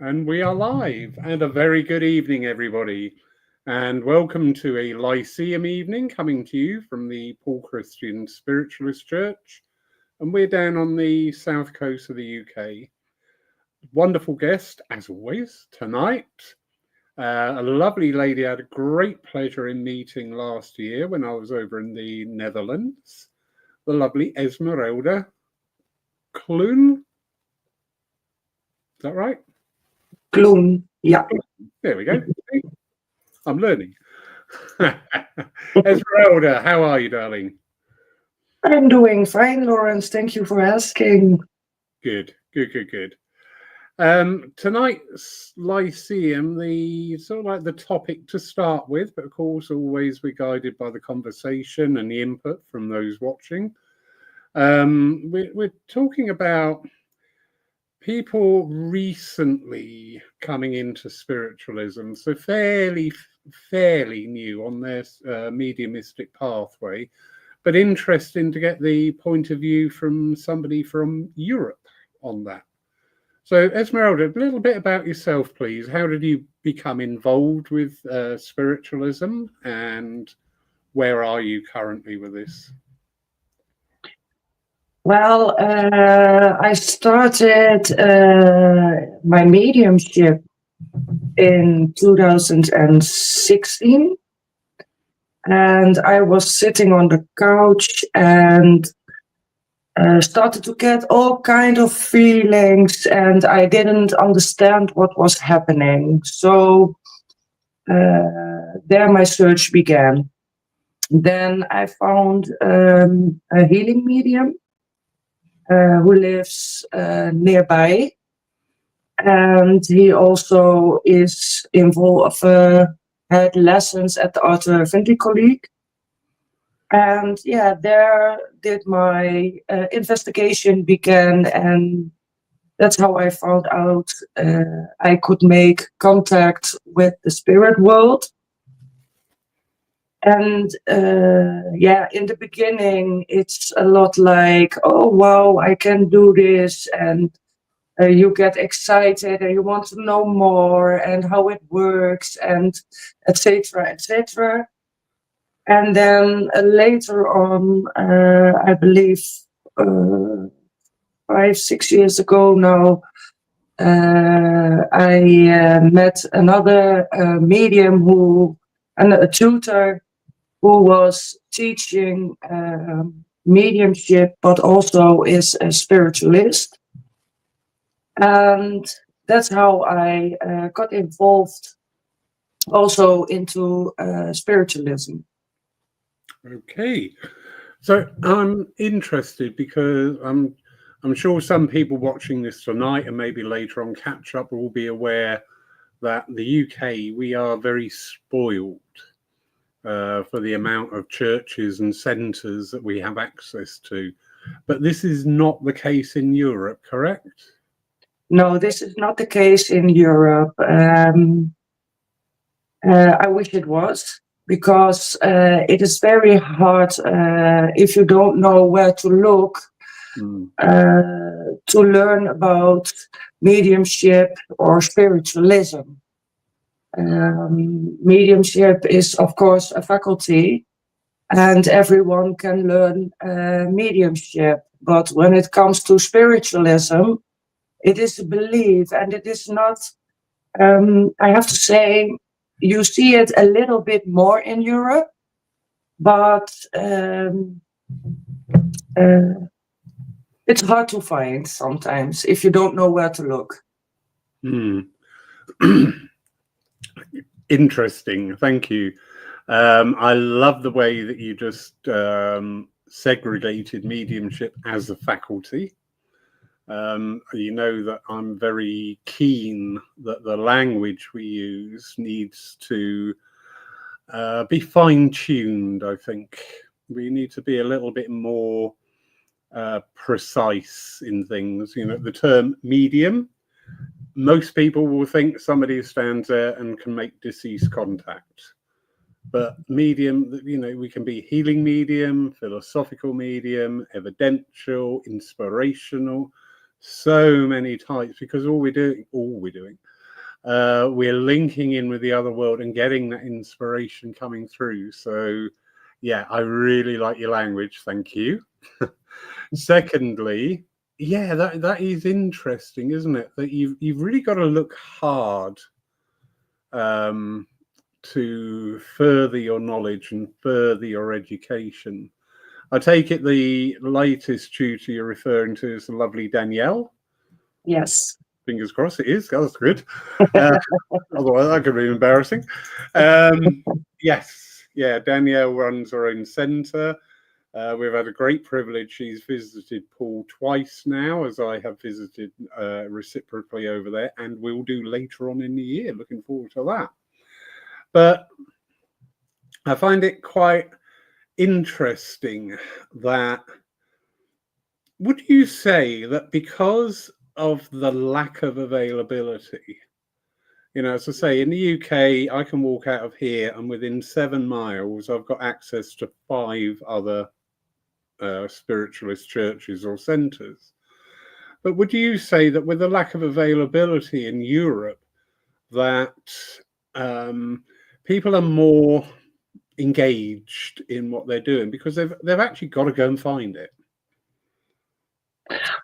And we are live. And a very good evening, everybody. And welcome to a Lyceum evening coming to you from the Paul Christian Spiritualist Church. And we're down on the south coast of the UK. Wonderful guest, as always, tonight. A lovely lady I had a great pleasure in meeting last year when I was over in the Netherlands. The lovely Esmeralda Kloen. Is that right? Kloen, yeah. There we go. I'm learning. Esmeralda, how are you, darling? I'm doing fine, Lawrence. Thank you for asking. Good. Tonight's Lyceum, the sort of like the topic to start with, but of course, always we're guided by the conversation and the input from those watching. We're talking about people recently coming into spiritualism, so fairly new on their mediumistic pathway, but interesting to get the point of view from somebody from Europe on that. So, Esmeralda, a little bit about yourself, please. How did you become involved with spiritualism, and where are you currently with this? Well, I started my mediumship in 2016, and I was sitting on the couch and started to get all kind of feelings, and I didn't understand what was happening. So there my search began. Then I found a healing medium who lives nearby, and he also is involved, had lessons at the Arte Colleague. And yeah, there did my investigation began, and that's how I found out I could make contact with the spirit world. And in the beginning, it's a lot like, oh, wow, I can do this. And you get excited and you want to know more and how it works and etc., etc. And then later on, I believe 5-6 years ago now, I met another medium and a tutor who was teaching mediumship, but also is a spiritualist. And that's how I got involved also into spiritualism. Okay. So I'm interested because I'm sure some people watching this tonight and maybe later on catch up will be aware that the UK, we are very spoiled for the amount of churches and centres that we have access to. But this is not the case in Europe, correct? No, this is not the case in Europe. I wish it was, because it is very hard if you don't know where to look to learn about mediumship or spiritualism. Mediumship is, of course, a faculty, and everyone can learn mediumship. But when it comes to spiritualism, it is a belief, and it is not, I have to say, you see it a little bit more in Europe, but it's hard to find sometimes if you don't know where to look. Interesting. Thank you. I love the way that you just segregated mediumship as a faculty. You know that I'm very keen that the language we use needs to be fine-tuned, I think. We need to be a little bit more precise in things. You know, the term medium, most people will think somebody who stands there and can make deceased contact. But medium, you know, we can be healing medium, philosophical medium, evidential, inspirational. so many types, because we're linking in with the other world and getting that inspiration coming through. So yeah, I really like your language, thank you. Secondly, yeah, that is interesting, isn't it, that you've really got to look hard to further your knowledge and further your education. I take it the latest tutor you're referring to is the lovely Danielle. Yes. Fingers crossed it is. That's good. Otherwise, that could be embarrassing. Yes, yeah, Danielle runs her own centre. We've had a great privilege. She's visited Paul twice now, as I have visited reciprocally over there, and we'll do later on in the year. Looking forward to that. But I find it quite interesting that, would you say that because of the lack of availability, you know, as I say, in the UK, I can walk out of here and within 7 miles, I've got access to 5 other spiritualist churches or centres. But would you say that with the lack of availability in Europe, that people are more engaged in what they're doing because they've actually got to go and find it?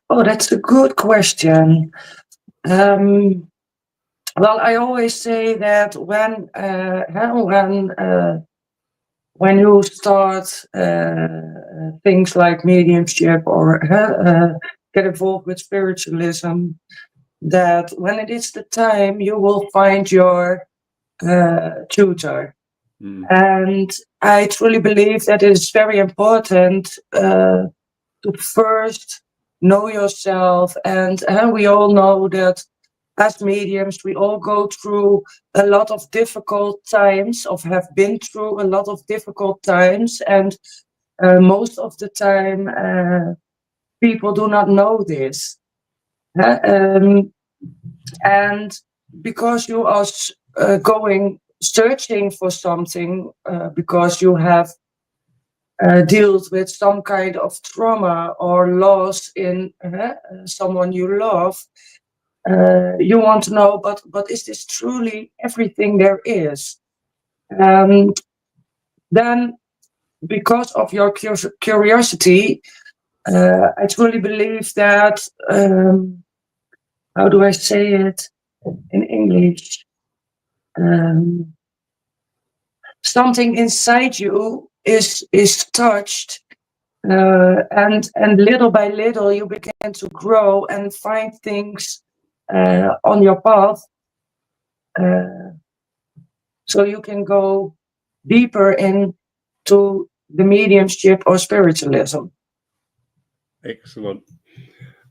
Oh, that's a good question. Well, I always say that when you start things like mediumship or get involved with spiritualism, that when it is the time, you will find your tutor. And I truly believe that it is very important to first know yourself. And we all know that as mediums, we all go through a lot of difficult times, or have been through a lot of difficult times. And most of the time, people do not know this. And because you are searching for something, because you have dealt with some kind of trauma or loss in someone you love, you want to know, but is this truly everything there is? Then, because of your curiosity, I truly believe that, how do I say it in English? Something inside you is touched, and little by little you begin to grow and find things on your path, so you can go deeper into the mediumship or spiritualism. Excellent.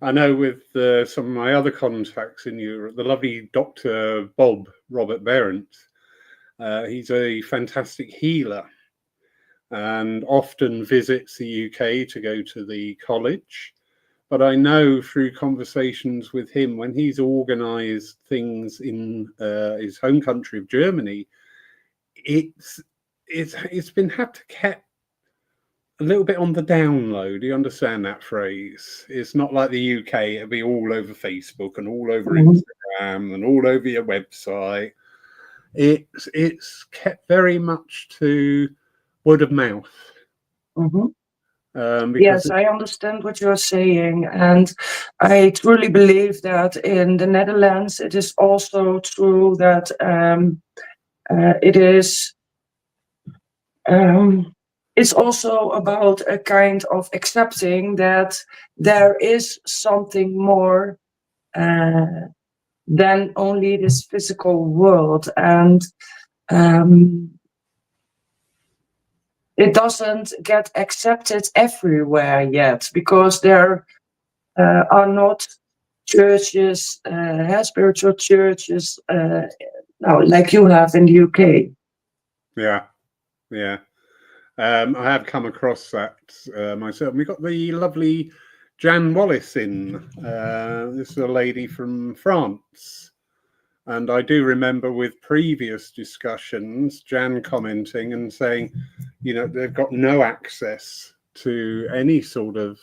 I know with some of my other contacts in Europe, the lovely Dr. Robert Berendt, he's a fantastic healer and often visits the UK to go to the college. But I know through conversations with him, when he's organised things in his home country of Germany, it's been had to keep a little bit on the down low. Do you understand that phrase? It's not like the UK, it'll be all over Facebook and all over Instagram and all over your website. It's kept very much to word of mouth. Yes, I understand what you're saying, and I truly believe that in the Netherlands it is also true that it is. It's also about a kind of accepting that there is something more than only this physical world, and it doesn't get accepted everywhere yet, because there are not churches, spiritual churches, like you have in the UK. Yeah. I have come across that myself. We got the lovely Jan Wallace in. This is a lady from France. And I do remember with previous discussions, Jan commenting and saying, you know, they've got no access to any sort of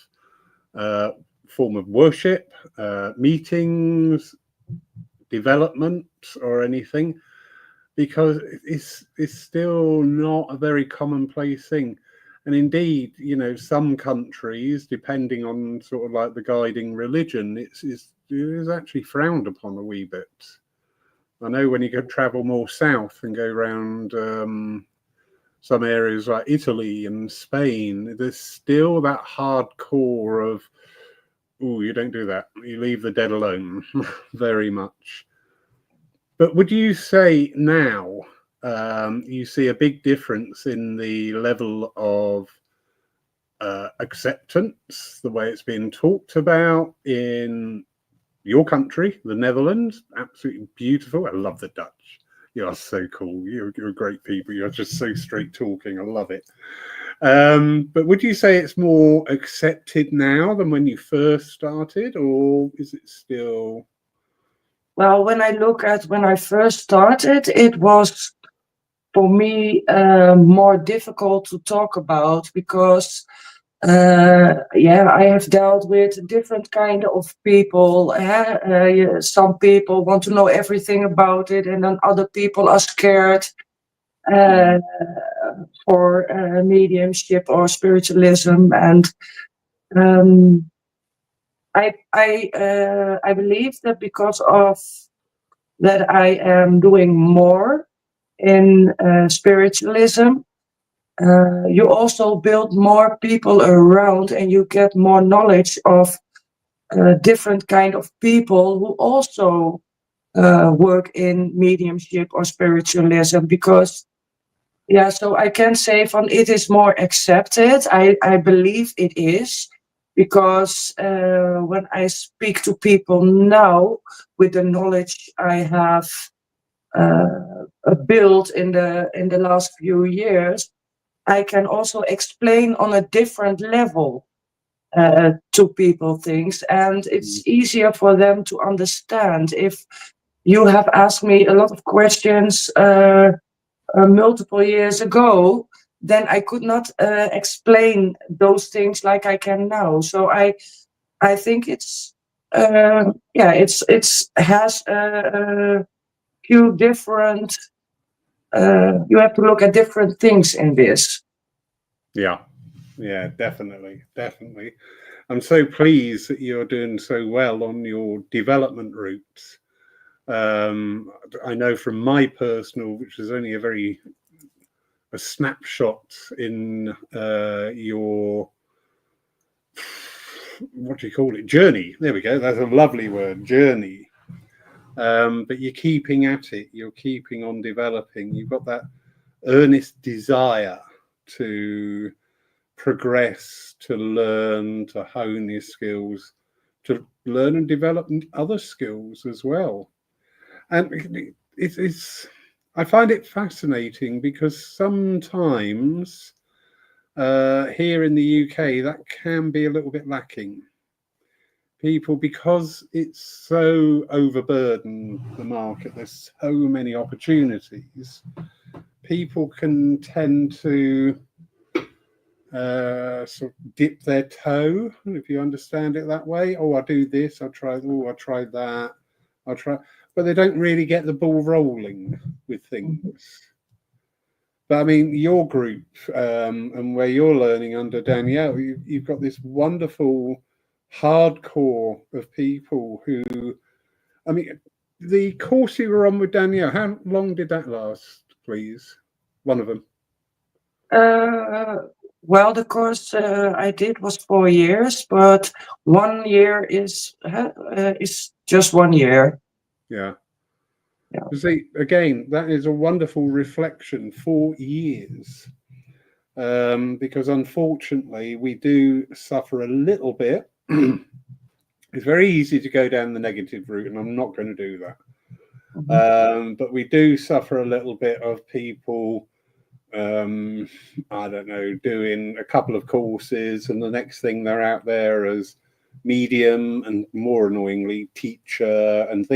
form of worship, meetings, development, or anything, because it's still not a very commonplace thing. And indeed, you know, some countries, depending on sort of like the guiding religion, it is actually frowned upon a wee bit. I know when you go travel more south and go around some areas like Italy and Spain, there's still that hardcore of, oh, you don't do that. You leave the dead alone, very much. But would you say now you see a big difference in the level of acceptance, the way it's being talked about in your country, the Netherlands? Absolutely beautiful. I love the Dutch. You are so cool. You're great people. You're just so straight talking. I love it. But would you say it's more accepted now than when you first started, or is it still? Well, when I look at when I first started, it was for me more difficult to talk about because I have dealt with different kind of people. Some people want to know everything about it, and then other people are scared for mediumship or spiritualism. And I believe that because of that, I am doing more in spiritualism. You also build more people around, and you get more knowledge of different kind of people who also work in mediumship or spiritualism. Because so I can say it is more accepted. I believe it is, because when I speak to people now with the knowledge I have built in the last few years, I can also explain on a different level to people things, and it's easier for them to understand. If you have asked me a lot of questions multiple years ago, then I could not explain those things like I can now. So I think it's has a few different. You have to look at different things in this. Yeah, definitely. I'm so pleased that you're doing so well on your development routes. I know from my personal, which is only a snapshot in your, what do you call it, journey. There we go. That's a lovely word, journey. But you're keeping at it. You're keeping on developing. You've got that earnest desire to progress, to learn, to hone your skills, to learn and develop other skills as well. And I find it fascinating because sometimes here in the UK that can be a little bit lacking. People, because it's so overburdened, the market, there's so many opportunities, people can tend to sort of dip their toe, if you understand it that way. Oh, I'll do this, I'll try that, but they don't really get the ball rolling with things. But I mean, your group and where you're learning under Danielle, you've got this wonderful hardcore of people who, I mean, the course you were on with Danielle, how long did that last, please? One of them. Well, the course I did was 4 years, but 1 year is just 1 year. Yeah. See, again, that is a wonderful reflection. 4 years. Because unfortunately, we do suffer a little bit. It's very easy to go down the negative route, and I'm not going to do that. Mm-hmm. But we do suffer a little bit of people, I don't know, doing a couple of courses, and the next thing they're out there as medium, and more annoyingly, teacher, and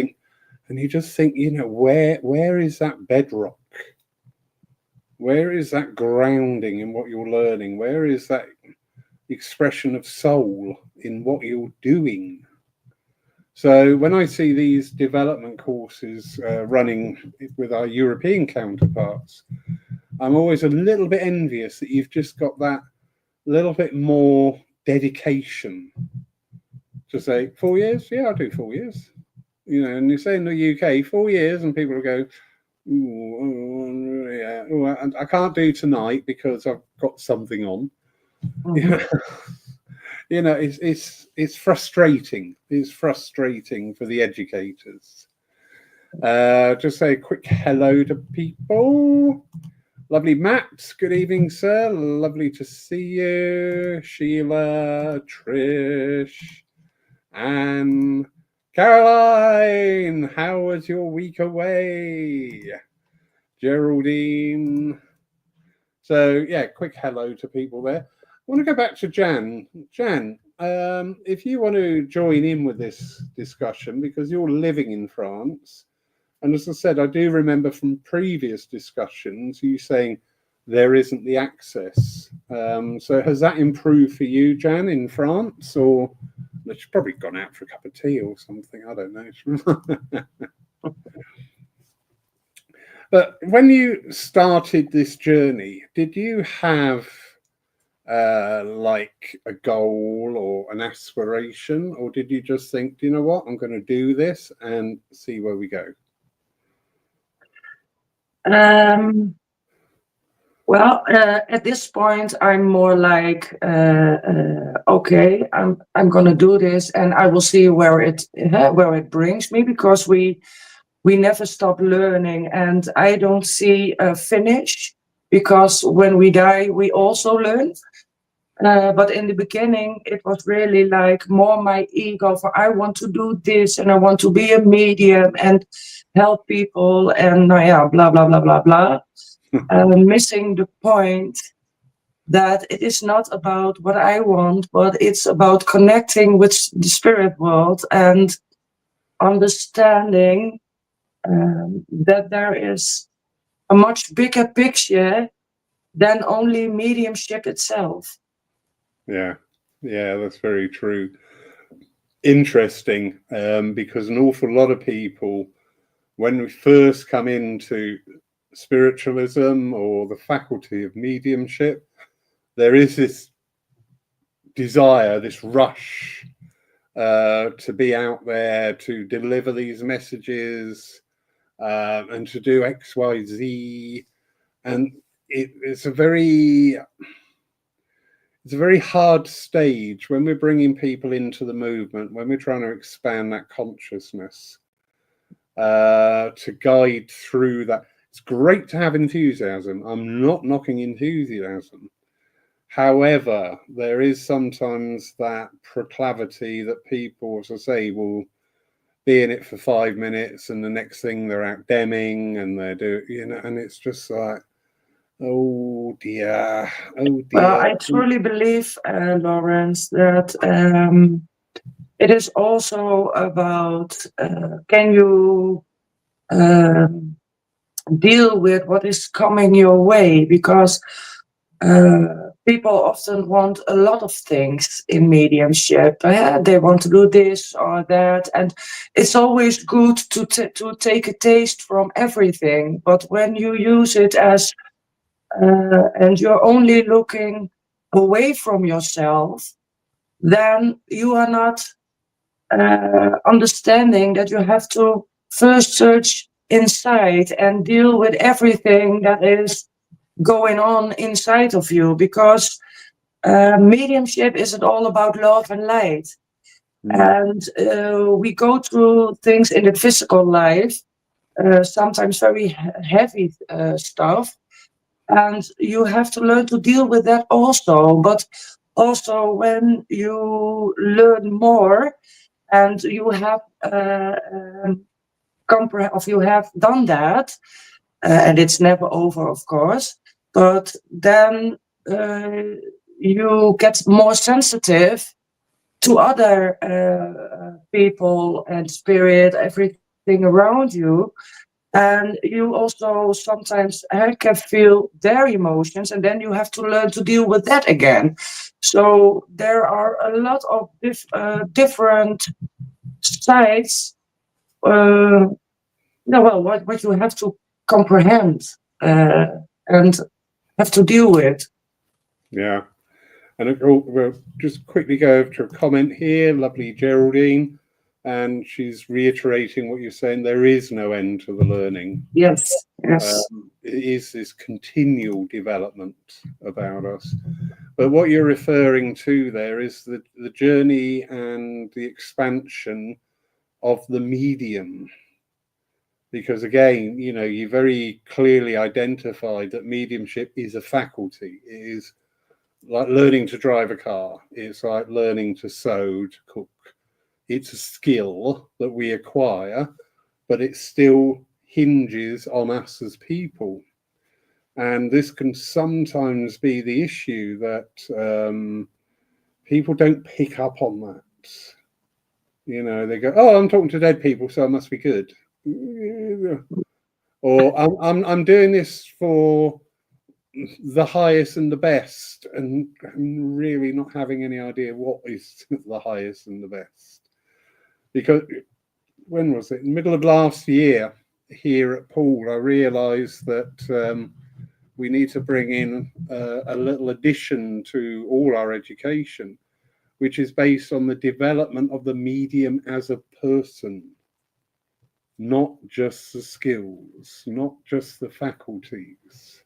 you just think, you know, where is that bedrock? Where is that grounding in what you're learning? Where is that expression of soul in what you're doing. So when I see these development courses running with our European counterparts, I'm always a little bit envious that you've just got that little bit more dedication to say 4 years. Yeah, I'll do 4 years. You know, and you say in the UK 4 years, and people will go, yeah, and I can't do tonight because I've got something on. Mm-hmm. You know, it's frustrating. It's frustrating for the educators. Just say a quick hello to people. Lovely Matt, good evening, sir. Lovely to see you. Sheila, Trish, Anne, Caroline, how was your week away? Geraldine. So yeah, quick hello to people there. I want to go back to Jan. Jan, if you want to join in with this discussion, because you're living in France, and as I said, I do remember from previous discussions you saying there isn't the access. So has that improved for you, Jan, in France, or she's probably gone out for a cup of tea or something? I don't know. But when you started this journey, did you have like a goal or an aspiration, or did you just think, do you know what, I'm going to do this and see where we go? Well, at this point, I'm more like, okay, I'm gonna do this, and I will see where it brings me, because we never stop learning, and I don't see a finish, because when we die, we also learn. But in the beginning, it was really like more my ego for I want to do this, and I want to be a medium and help people, and blah blah blah blah blah. Missing the point that it is not about what I want, but it's about connecting with the spirit world and understanding that there is a much bigger picture than only mediumship itself. Yeah, that's very true. Interesting, because an awful lot of people, when we first come into spiritualism or the faculty of mediumship, there is this desire, this rush to be out there, to deliver these messages, and to do X, Y, Z. And it's a very hard stage when we're bringing people into the movement, when we're trying to expand that consciousness, to guide through that. It's great to have enthusiasm. I'm not knocking enthusiasm. However, there is sometimes that proclivity that people, as I say, will be in it for 5 minutes, and the next thing they're out demming, and they're doing, you know, and it's just like, oh dear. Well, I truly believe, Lawrence, that it is also about can you deal with what is coming your way, because people often want a lot of things in mediumship. They want to do this or that, and it's always good to take a taste from everything. But when you use it as and you're only looking away from yourself, then you are not understanding that you have to first search inside and deal with everything that is going on inside of you, because mediumship isn't all about love and light. And we go through things in the physical life, sometimes very heavy stuff, and you have to learn to deal with that also. But also when you learn more and you have you have done that, and it's never over, of course, but then you get more sensitive to other people and spirit, everything around you, And you also sometimes can feel their emotions, and then you have to learn to deal with that again. So there are a lot of different sides. Well, what you have to comprehend and have to deal with. Yeah. And we'll just quickly go over to a comment here. Lovely Geraldine. And she's reiterating what you're saying. There is no end to the learning. Yes, yes. It is this continual development about us. But what you're referring to there is the journey and the expansion of the medium. Because again, you know, you very clearly identified that mediumship is a faculty. It is like learning to drive a car. It's like learning to sew, to cook. It's a skill that we acquire, but it still hinges on us as people. And this can sometimes be the issue that people don't pick up on that. You know, they go, "Oh, I'm talking to dead people, so I must be good," or "I'm doing this for the highest and the best," and I'm really not having any idea what is the highest and the best. Because when was it? In the middle of last year, here at Poole, I realised that we need to bring in a little addition to all our education, which is based on the development of the medium as a person, not just the skills, not just the faculties.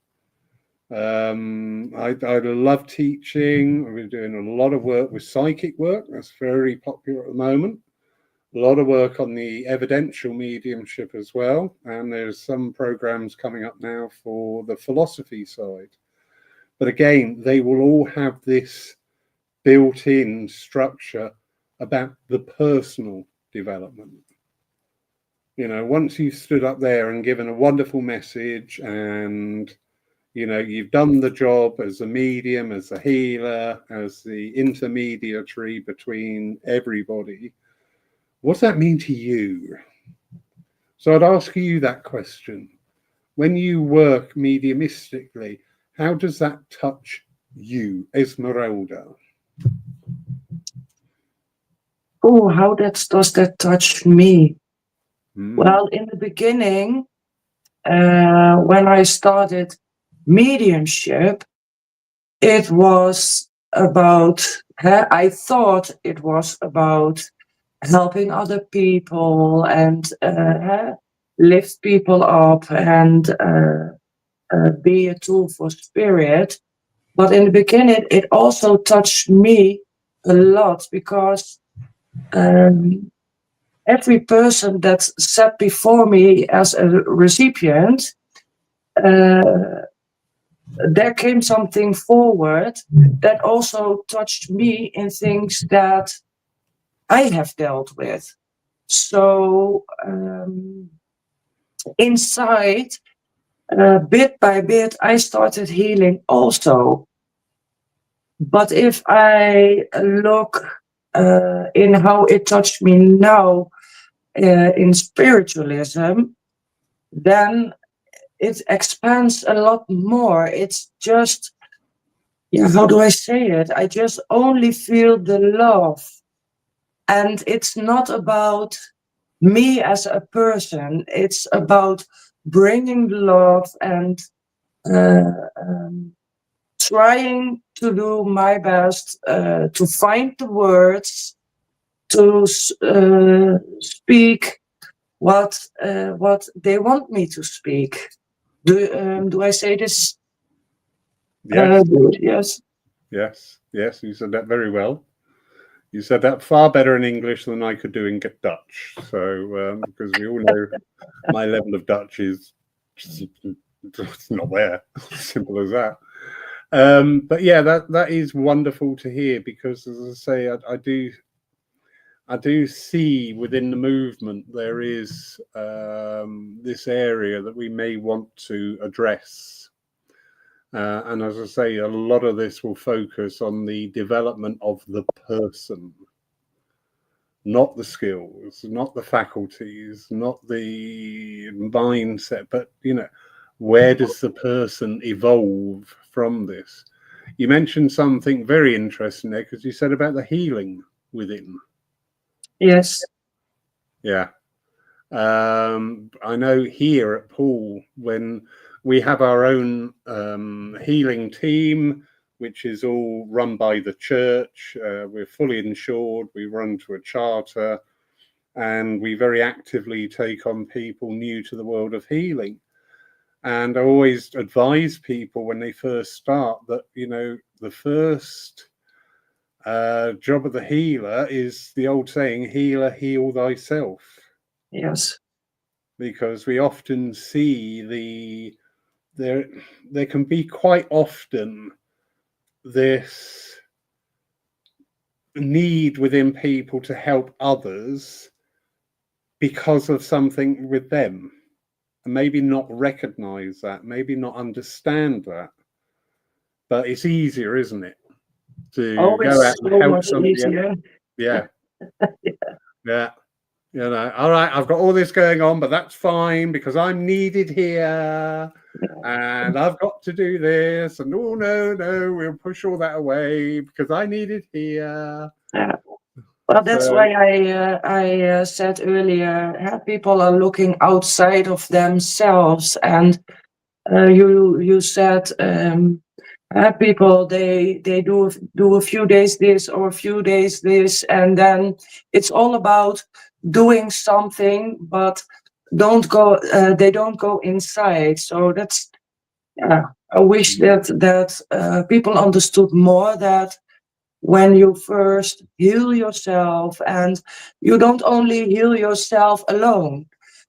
I love teaching. I've been doing a lot of work with psychic work. That's very popular at the moment. A lot of work on the evidential mediumship as well. And there's some programs coming up now for the philosophy side. But again, they will all have this built-in structure about the personal development. You know, once you've stood up there and given a wonderful message and you know, you've done the job as a medium, as a healer, as the intermediary between everybody. What's that mean to you? So I'd ask you that question. When you work mediumistically, how does that touch you, Esmeralda? Oh, how does that touch me? Well, in the beginning, when I started mediumship, it was about, I thought it was about helping other people and lift people up and be a tool for spirit. But in the beginning, it also touched me a lot because every person that sat before me as a recipient, there came something forward that also touched me in things that I have dealt with. So inside, bit by bit, I started healing also. But if I look in how it touched me now in spiritualism, then it expands a lot more. It's just, how do I say it? I just only feel the love. And it's not about me as a person. It's about bringing love and trying to do my best to find the words to speak what they want me to speak. Do I say this? Yes. Yes. Yes. You said that very well. You said that far better in English than I could do in Dutch. So, because we all know my level of Dutch is it's not there. Simple as that. But yeah, that is wonderful to hear because, as I say, I do see within the movement there is this area that we may want to address. And as I say, a lot of this will focus on the development of the person. not the skills, not the faculties, not the mindset, but where does the person evolve from this? You mentioned something very interesting there, because you said about the healing within. Yes. Yeah. I know here at Poole, when we have our own healing team, which is all run by the church, we're fully insured, we run to a charter, and we very actively take on people new to the world of healing. And I always advise people when they first start that, the first job of the healer is the old saying, healer, heal thyself. Yes. Because we often see there can be quite often this need within people to help others because of something with them, and maybe not recognize that, maybe not understand that. But it's easier, isn't it, to go out and help somebody else? Yeah. Yeah. All right, I've got all this going on, but that's fine because I'm needed here, and I've got to do this, and oh no, we'll push all that away because I need it here. Yeah. Well, that's why I said earlier, people are looking outside of themselves, and you said people they do a few days this or a few days this, and then it's all about doing something, but they don't go inside. So that's I wish that people understood more that when you first heal yourself, and you don't only heal yourself alone,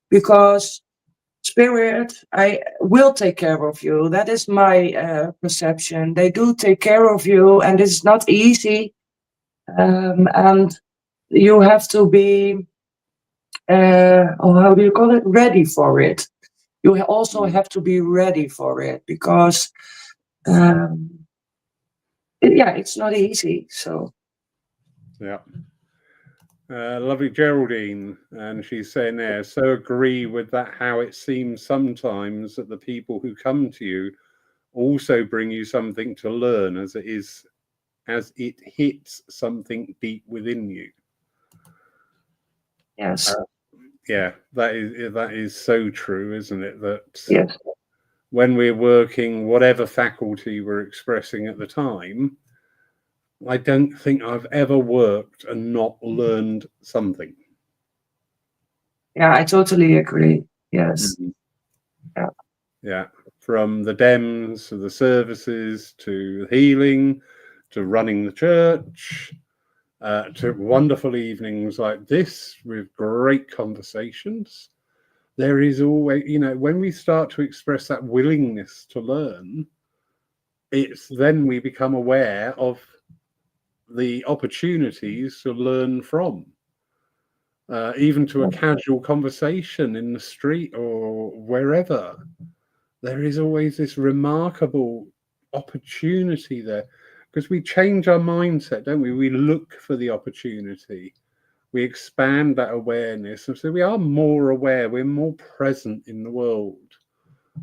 because Spirit, I will take care of you. That is my perception. They do take care of you, and it's not easy. And you have to be, how do you call it? Ready for it. You also have to be ready for it, because, it's not easy. So. Yeah. Lovely Geraldine, and she's saying there, so agree with that, how it seems sometimes that the people who come to you also bring you something to learn, as it hits something deep within you. Yes. Yeah, that is so true, isn't it? That yes. When we're working, whatever faculty we're expressing at the time, I don't think I've ever worked and not learned something. Yeah, I totally agree. Yes. Mm-hmm. Yeah. From the DEMS to the services to healing to running the church to wonderful evenings like this with great conversations. There is always, when we start to express that willingness to learn, it's then we become aware of the opportunities to learn from, even to a casual conversation in the street or wherever. There is always this remarkable opportunity there, because we change our mindset, don't we? We look for the opportunity. We expand that awareness, and so we are more aware, we're more present in the world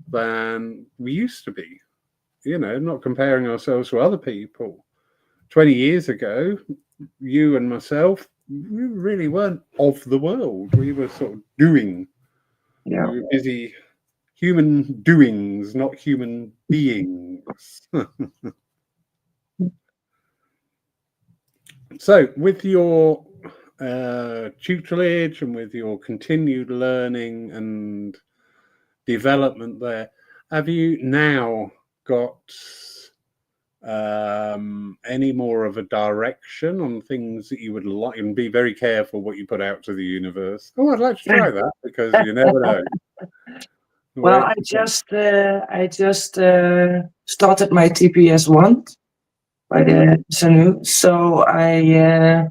than we used to be. Not comparing ourselves to other people. 20 years ago, you and myself, we really weren't of the world. We were sort of doing. Yeah. We were busy human doings, not human beings. So, with your tutelage and with your continued learning and development there, have you now got any more of a direction on things that you would like? And be very careful what you put out to the universe. Oh, I'd like to try that, because you never know. Well, I just started my TPS 1 by the Sanu. So I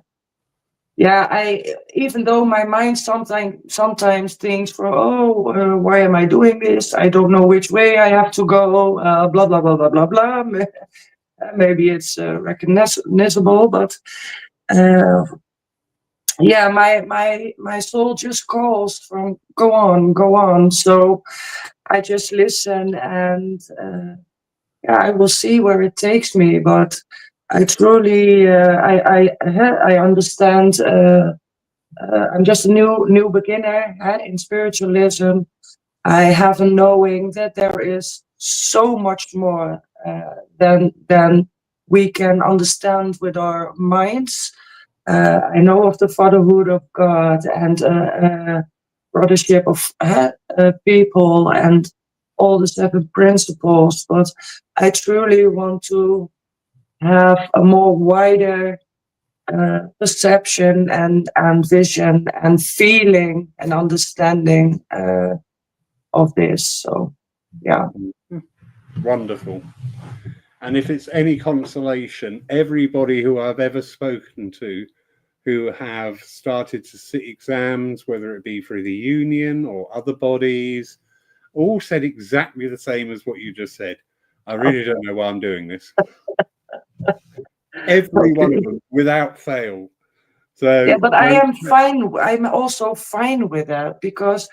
even though my mind sometimes thinks, why am I doing this? I don't know which way I have to go. Blah blah blah blah blah blah. Maybe it's recognizable, but yeah, my soul just calls from go on, go on. So I just listen, and yeah, I will see where it takes me. But I truly, I understand. I'm just a new beginner in spiritualism. I have a knowing that there is so much more than we can understand with our minds. I know of the fatherhood of God and brothership of people and all the seven principles, but I truly want to have a more wider perception and vision and feeling and understanding of this. So, yeah. Wonderful. And if it's any consolation, everybody who I've ever spoken to who have started to sit exams, whether it be through the union or other bodies, all said exactly the same as what you just said. I really don't know why I'm doing this. Every one of them, without fail. So yeah, but I am fine. I'm also fine with that, because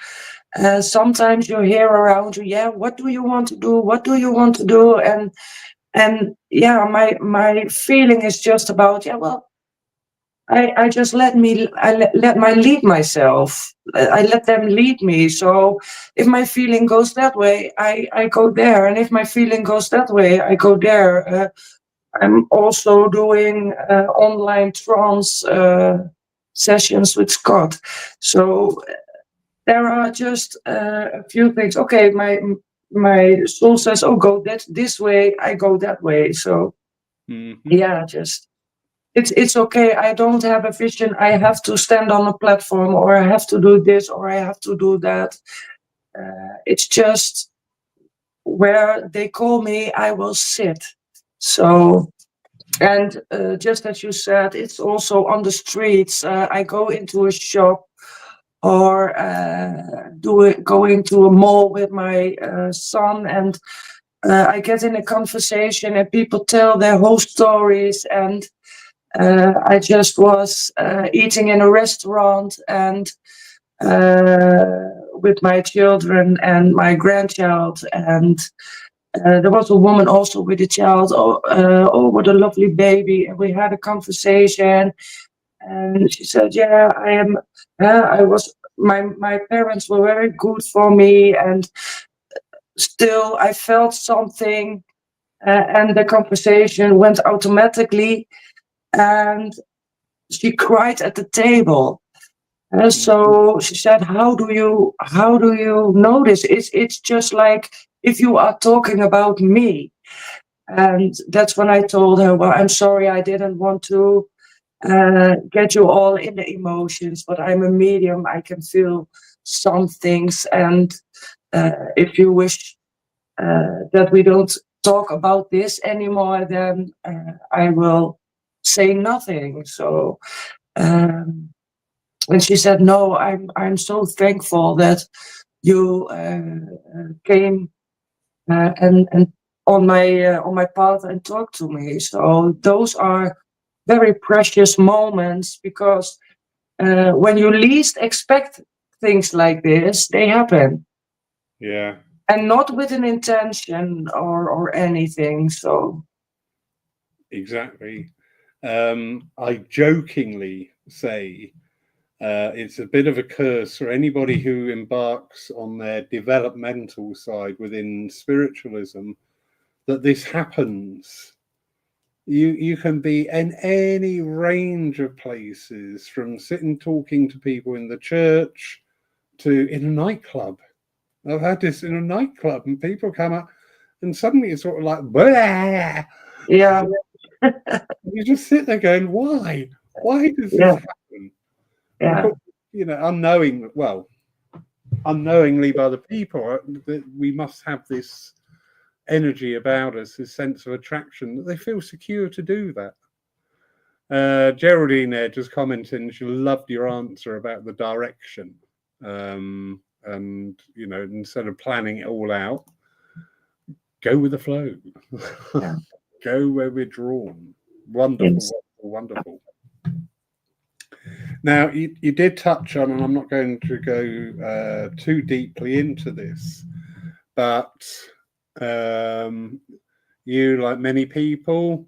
sometimes you hear around you, yeah, what do you want to do? What do you want to do? And yeah, my feeling is just about, yeah, well, I just let my lead myself. I let them lead me. So if my feeling goes that way, I go there, and if my feeling goes that way, I go there. I'm also doing online trance sessions with Scott. So there are just a few things. Okay, my soul says, "Oh, go this way." I go that way. So yeah, just it's okay. I don't have a vision. I have to stand on a platform, or I have to do this, or I have to do that. It's just where they call me, I will sit. So. And just as you said, it's also on the streets. I go into a shop, or go into a mall with my son, and I get in a conversation, and people tell their whole stories. And I just was eating in a restaurant, and with my children and my grandchild, and there was a woman also with a child. Oh, what a lovely baby! And we had a conversation, and she said, "Yeah, I am. I was. My parents were very good for me, and still, I felt something." And the conversation went automatically, and she cried at the table. So she said, how do you know this? It's just like if you are talking about me." And that's when I told her, well, I'm sorry, I didn't want to get you all in the emotions, but I'm a medium. I can feel some things. And if you wish that we don't talk about this anymore, then I will say nothing. So, and she said, no, I'm so thankful that you came and on my path and talked to me. So those are very precious moments, because when you least expect things like this, they happen. Yeah. And not with an intention or anything. So Exactly. I jokingly say it's a bit of a curse for anybody who embarks on their developmental side within spiritualism that this happens. You can be in any range of places, from sitting talking to people in the church to in a nightclub. I've had this in a nightclub, and people come up, and suddenly it's sort of like, blah! yeah, You just sit there going, why? Why does this yeah, happen? yeah, You know, unknowingly by the people, that we must have this energy about us, this sense of attraction, that they feel secure to do that. Geraldine there just commenting she loved your answer about the direction. And, you know, instead of planning it all out, go with the flow. yeah. Go where we're drawn. Wonderful, Yes. wonderful, wonderful. Now, you did touch on, and I'm not going to go too deeply into this, but you, like many people,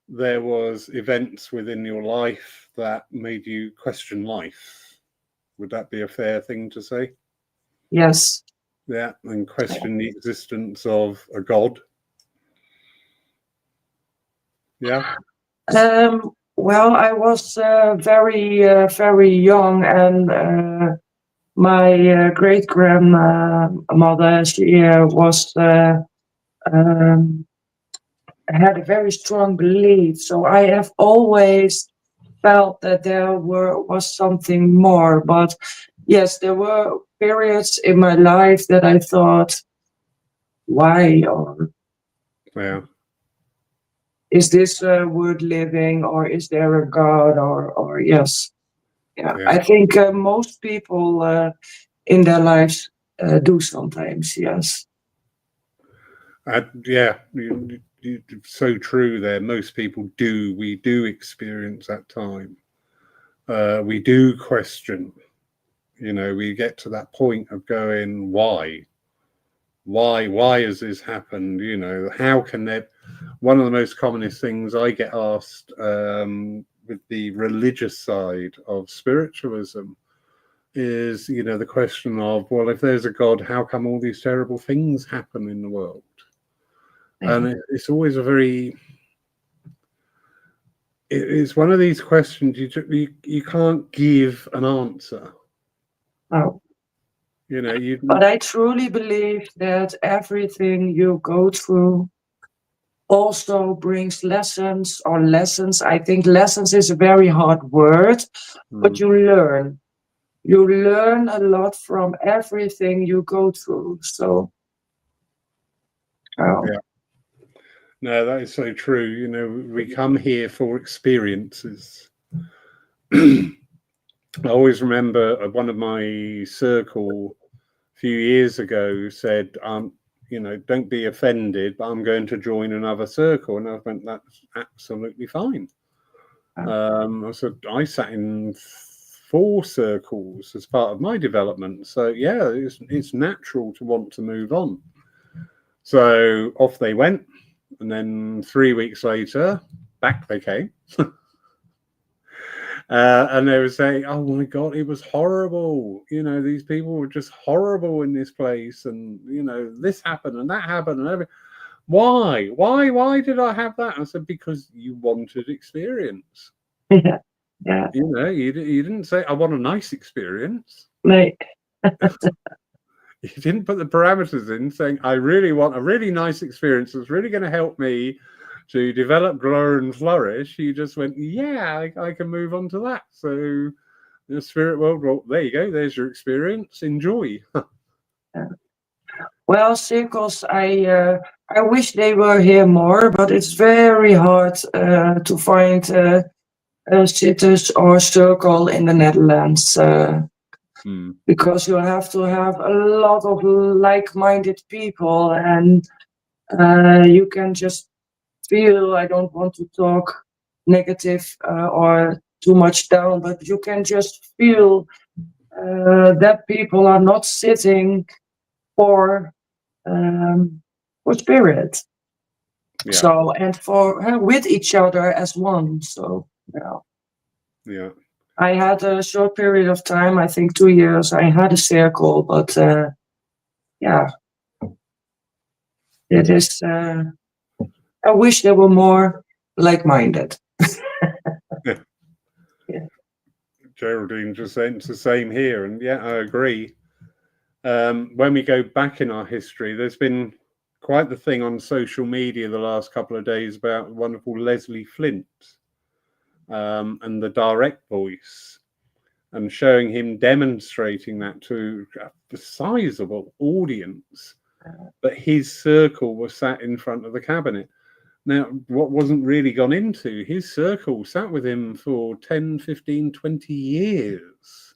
there was events within your life that made you question life. Would that be a fair thing to say? Yes. Yeah, and question the existence of a God. Yeah. Well, I was very young, and my great grandmother, she was had a very strong belief. So I have always felt that there was something more. But yes, there were periods in my life that I thought, why, or Yeah. is this worth living, or is there a God, or yes. Yeah, Yeah. I think most people in their lives do sometimes, yes. Yeah, so true there. Most people do. We do experience that time. We do question. We get to that point of going, why? Why has this happened? How can there? One of the most commonest things I get asked with the religious side of spiritualism is, the question of, well, if there's a God, how come all these terrible things happen in the world? And it's always it's one of these questions you can't give an answer. Oh. You. But I truly believe that everything you go through also brings lessons or lessons. I think lessons is a very hard word, but you learn. You learn a lot from everything you go through. So, Yeah. No, that is so true. We come here for experiences. I always remember one of my circle a few years ago said, don't be offended, but I'm going to join another circle. And I went, that's absolutely fine. I said, I sat in 4 circles as part of my development. So, yeah, it's natural to want to move on. So off they went. And then 3 weeks later, back they came. And they were saying, oh my God, it was horrible. These people were just horrible in this place. And, this happened and that happened and everything. Why? Why did I have that? I said, because you wanted experience. Yeah. Yeah. You didn't say, I want a nice experience. Right. You didn't put the parameters in saying, I really want a really nice experience that's really going to help me to develop, grow, and flourish. You just went, yeah, I can move on to that. So the spirit world, well, there you go. There's your experience. Enjoy. Yeah. Well, circles, I wish they were here more, but it's very hard to find cities or circle in the Netherlands. Because you have to have a lot of like-minded people, and you can just feel, I don't want to talk negative or too much down, but you can just feel that people are not sitting for spirit. Yeah. So, and for with each other as one. So, yeah. Yeah. I had a short period of time, I think 2 years, I had a circle, but yeah, it is, I wish there were more like-minded. Yeah. Yeah. Geraldine just said it's the same here. And yeah, I agree. When we go back in our history, there's been quite the thing on social media the last couple of days about the wonderful Leslie Flint and the direct voice, and showing him demonstrating that to a sizable audience, but his circle was sat in front of the cabinet. Now, what wasn't really gone into, his circle sat with him for 10, 15, 20 years.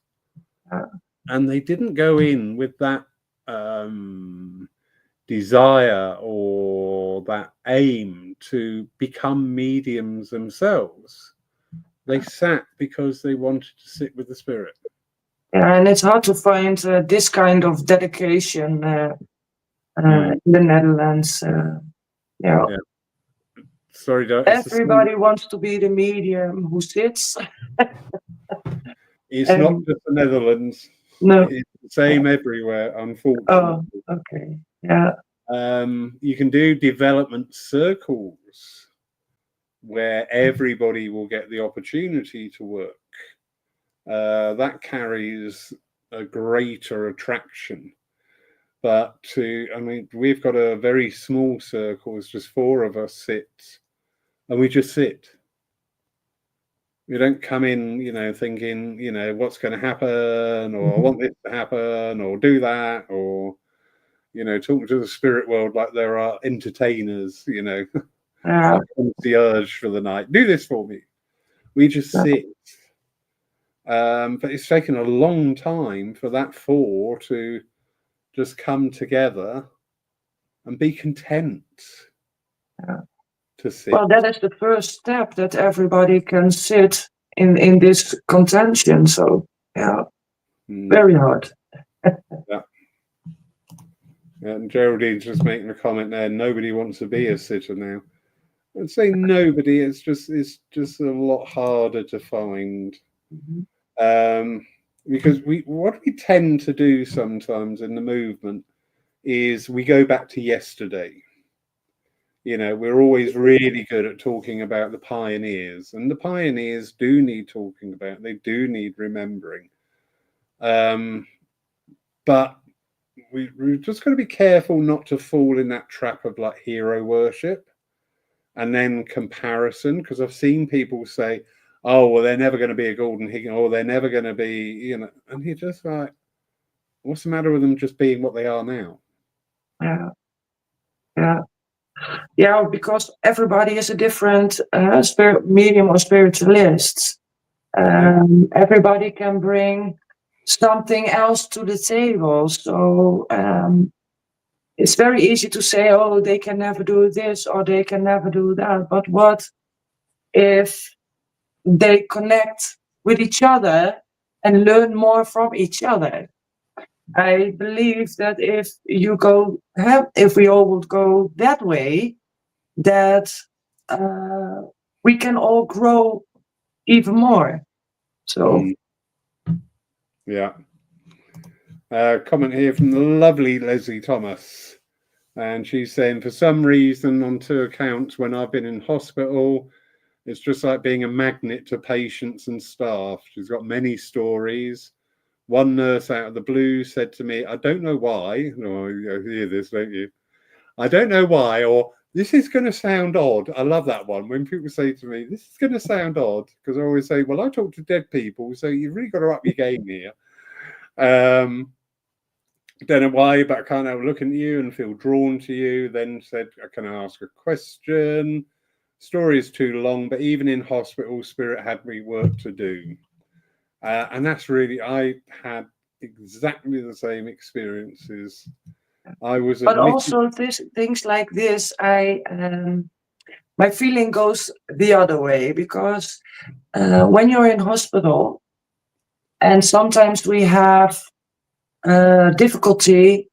And they didn't go in with that desire or that aim to become mediums themselves. They sat because they wanted to sit with the spirit. Yeah, and it's hard to find this kind of dedication in the Netherlands. Yeah. Sorry, everybody wants to be the medium who sits. It's not just the Netherlands. No, it's the same everywhere, unfortunately. Oh, okay. Yeah. You can do development circles where everybody will get the opportunity to work. That carries a greater attraction. But we've got a very small circle. It's just 4 of us sit, and we just sit. We don't come in, thinking, what's going to happen, or I want this to happen, or do that, or, talking to the spirit world like there are entertainers, concierge for the night. Do this for me. We just sit. But it's taken a long time for that 4 to just come together and be content to sit. Well, that is the first step, that everybody can sit in this contention. So, very hard. Yeah. And Geraldine's just making a comment there. Nobody wants to be a sitter now. I'd say nobody. It's just a lot harder to find. Because what we tend to do sometimes in the movement is we go back to yesterday. We're always really good at talking about the pioneers, and the pioneers do need talking about. They do need remembering. But we've just got to be careful not to fall in that trap of like hero worship and then comparison, because I've seen people say, oh, well, they're never going to be a Golden Higgin, or they're never going to be, and you're just like, what's the matter with them just being what they are now? Yeah, because everybody is a different medium or spiritualist. Everybody can bring something else to the table. So it's very easy to say, oh, they can never do this or they can never do that. But what if they connect with each other and learn more from each other? I believe that if we all would go that way, that we can all grow even more. So, comment here from the lovely Leslie Thomas, and she's saying, for some reason, on 2 accounts, when I've been in hospital, it's just like being a magnet to patients and staff. She's got many stories. One nurse out of the blue said to me, I don't know why. Oh, you hear this, don't you? I don't know why, or this is going to sound odd. I love that one. When people say to me, this is going to sound odd, because I always say, well, I talk to dead people, so you've really got to up your game here. Don't know why, but I can't help looking at you and feel drawn to you. Then said, can I ask a question? Story is too long, but even in hospital, spirit had me work to do. And that's really, I had exactly the same experiences. But also things like this, my feeling goes the other way, because when you're in hospital, and sometimes we have difficulty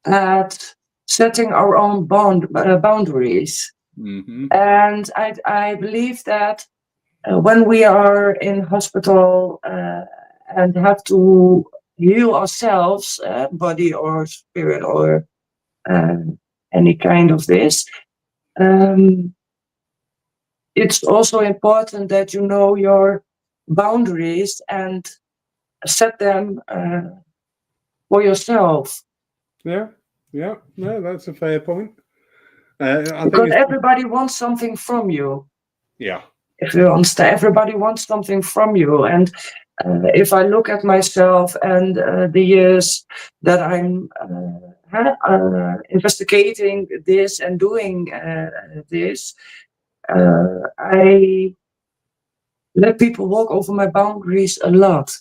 at setting our own boundaries. And I believe that when we are in hospital and have to heal ourselves, body or spirit or any kind of this, it's also important that you know your boundaries and set them for yourself. No, that's a fair point. Because everybody wants something from you. Yeah. If you understand, everybody wants something from you. And if I look at myself and the years that I'm investigating this and doing this, I let people walk over my boundaries a lot.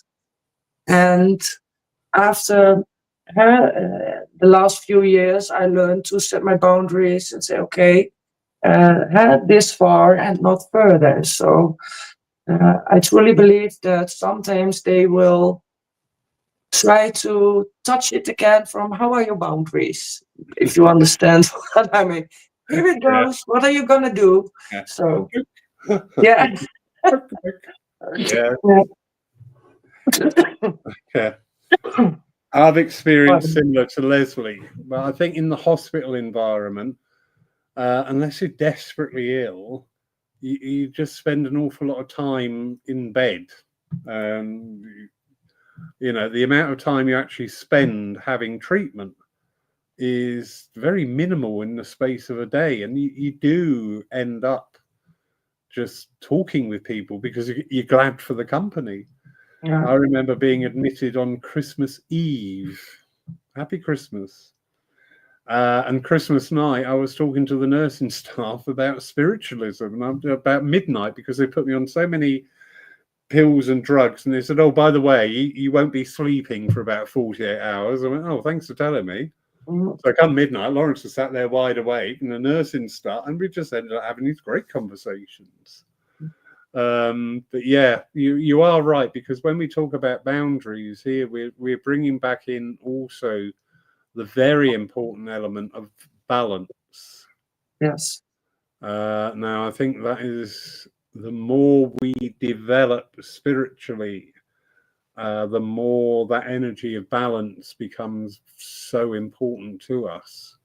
And after the last few years, I learned to set my boundaries and say, okay, this far and not further. So I truly believe that sometimes they will try to touch it again from how are your boundaries, if you understand what I mean. Here it Yeah. goes. What are you gonna do? Yeah. So yeah. Yeah. Yeah. Yeah. I've experienced Pardon. similar to Leslie, but I think in the hospital environment, unless you're desperately ill, you just spend an awful lot of time in bed. You know, the amount of time you actually spend having treatment is very minimal in the space of a day, and you do end up just talking with people because you're glad for the company. Yeah. I remember being admitted on Christmas Eve. Happy Christmas. And Christmas night, I was talking to the nursing staff about spiritualism and about midnight because they put me on so many pills and drugs. And they said, oh, by the way, you won't be sleeping for about 48 hours. I went, oh, thanks for telling me. Mhm. So come midnight, Lawrence was sat there wide awake and the nursing staff, and we just ended up having these great conversations. But yeah, you are right, because when we talk about boundaries here, we're bringing back in also the very important element of balance. Yes. Now, I think that is the more we develop spiritually, the more that energy of balance becomes so important to us,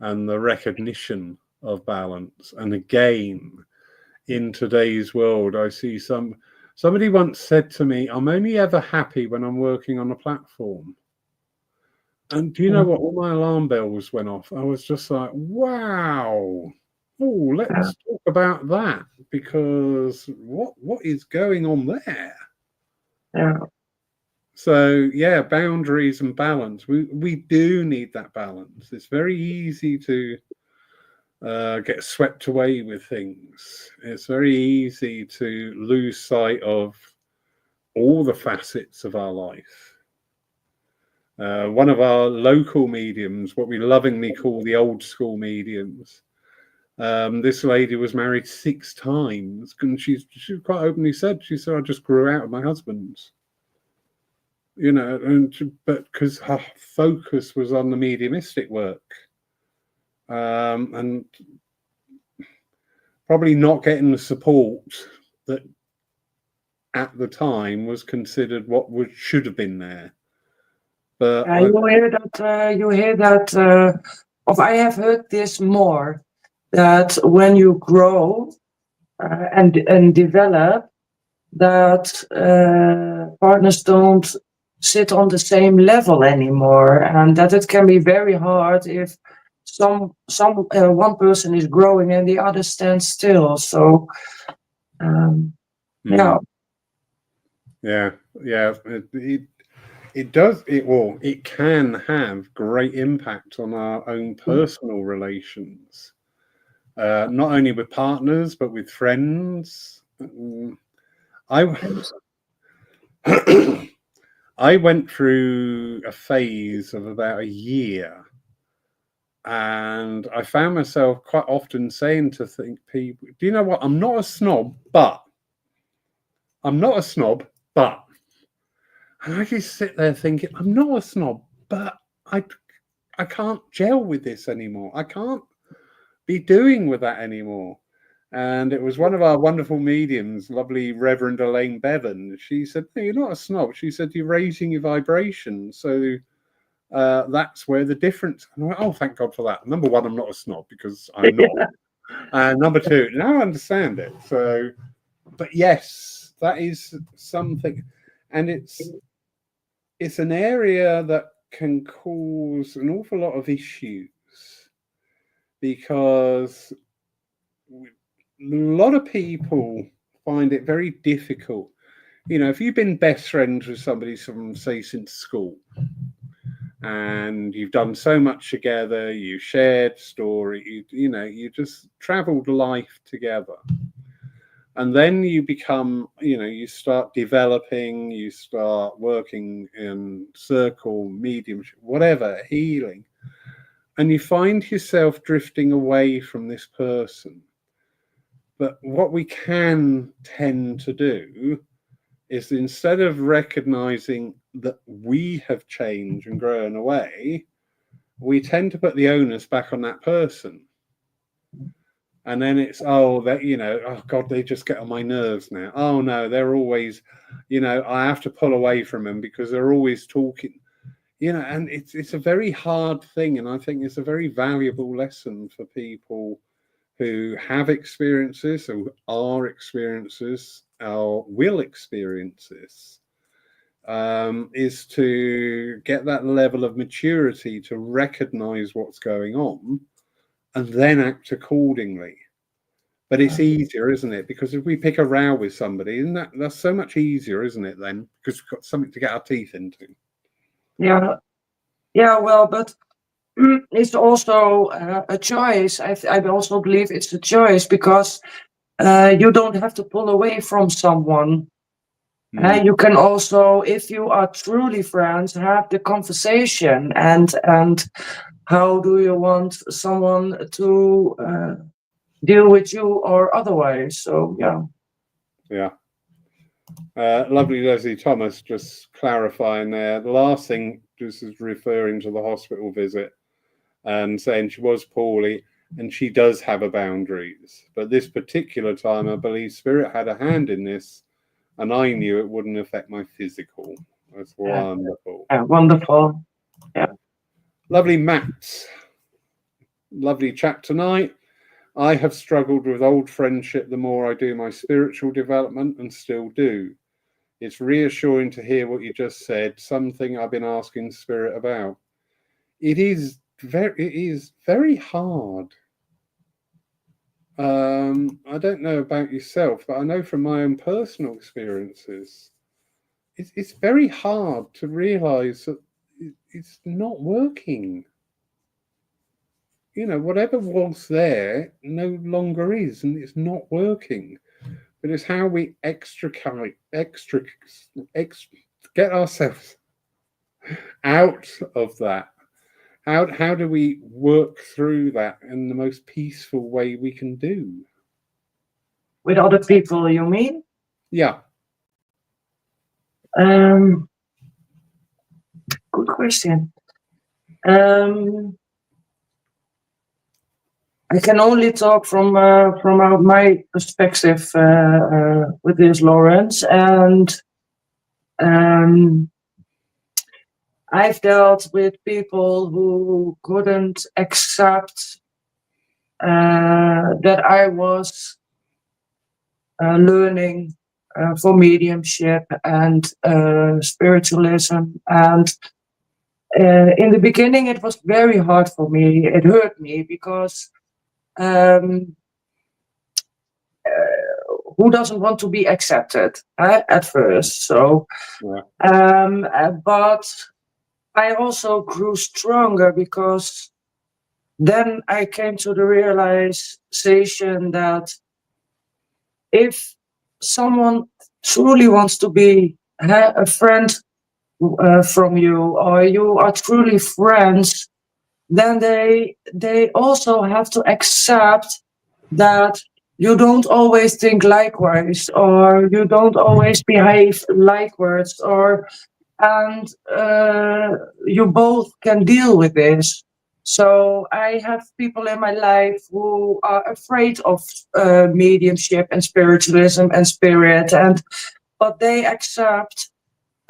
and the recognition of balance. And again, in today's world, I see somebody once said to me, I'm only ever happy when I'm working on a platform. And do you know what? All my alarm bells went off. I was just like, wow. Oh, let's talk about that, because what is going on there? Yeah. So yeah, boundaries and balance. We do need that balance. It's very easy to get swept away with things. It's very easy to lose sight of all the facets of our life. One of our local mediums, what we lovingly call the old school mediums, this lady was married 6 times, and she quite openly said, she said, I just grew out of my husband's. You know, but because her focus was on the mediumistic work, and probably not getting the support that at the time was considered what should have been there. But you hear that. You hear that. Of I have heard this more. That when you grow and develop, that partners don't sit on the same level anymore, and that it can be very hard if one person is growing and the other stands still. So yeah. Yeah, it does. It can have great impact on our own personal relations, not only with partners but with friends. I I went through a phase of about a year, and I found myself quite often saying to people, "Do you know what? I'm not a snob, but I'm not a snob, but." And I just sit there thinking, I'm not a snob, but I can't gel with this anymore. I can't be doing with that anymore. And it was one of our wonderful mediums, lovely Reverend Elaine Bevan. She said, no, you're not a snob. She said, you're raising your vibration. So that's where the difference. And I went, oh, thank God for that. Number one, I'm not a snob because I'm not. And number two, now I understand it. So, but yes, that is something. And it's an area that can cause an awful lot of issues, because a lot of people find it very difficult. You know, if you've been best friends with somebody from, say, since school, and you've done so much together, you shared story, you know, you just traveled life together. And then you become, you know, you start developing, you start working in circle, mediumship, whatever, healing. And you find yourself drifting away from this person. But what we can tend to do is, instead of recognizing that we have changed and grown away, we tend to put the onus back on that person. And then it's, oh, that, you know, oh God, they just get on my nerves now. Oh no, they're always, you know, I have to pull away from them because they're always talking, you know. And it's a very hard thing, and I think it's a very valuable lesson for people who have experiences, who are experiences, or will experience this, is to get that level of maturity to recognize what's going on and then act accordingly. But it's easier, isn't it? Because if we pick a row with somebody, isn't that's so much easier, isn't it, then? Because we've got something to get our teeth into. Yeah, well, but it's also a choice. I also believe it's a choice, because you don't have to pull away from someone. You can also, if you are truly friends, have the conversation, and how do you want someone to deal with you or otherwise? So yeah. Lovely Leslie Thomas just clarifying there. The last thing, just is referring to the hospital visit and saying she was poorly and she does have a boundaries. But this particular time, I believe Spirit had a hand in this, and I knew it wouldn't affect my physical. That's wonderful. Wonderful. Yeah. Lovely Matt. Lovely chat tonight. I have struggled with old friendship the more I do my spiritual development, and still do. It's reassuring to hear what you just said, something I've been asking Spirit about. It is very hard. I don't know about yourself, but I know from my own personal experiences, it's very hard to realize that it's not working. You know, whatever was there no longer is, and it's not working. But it's how we get ourselves out of that. How do we work through that in the most peaceful way we can do? With other people, you mean? Yeah. Good question. I can only talk from my perspective with this, Lawrence, and I've dealt with people who couldn't accept that I was learning for mediumship and spiritualism, and in the beginning it was very hard for me. It hurt me, because who doesn't want to be accepted at first? So, but I also grew stronger, because then I came to the realization that if someone truly wants to be a friend from you, or you are truly friends, then they also have to accept that you don't always think likewise, or you don't always behave likewise, and you both can deal with this. So I have people in my life who are afraid of mediumship and spiritualism and spirit, but they accept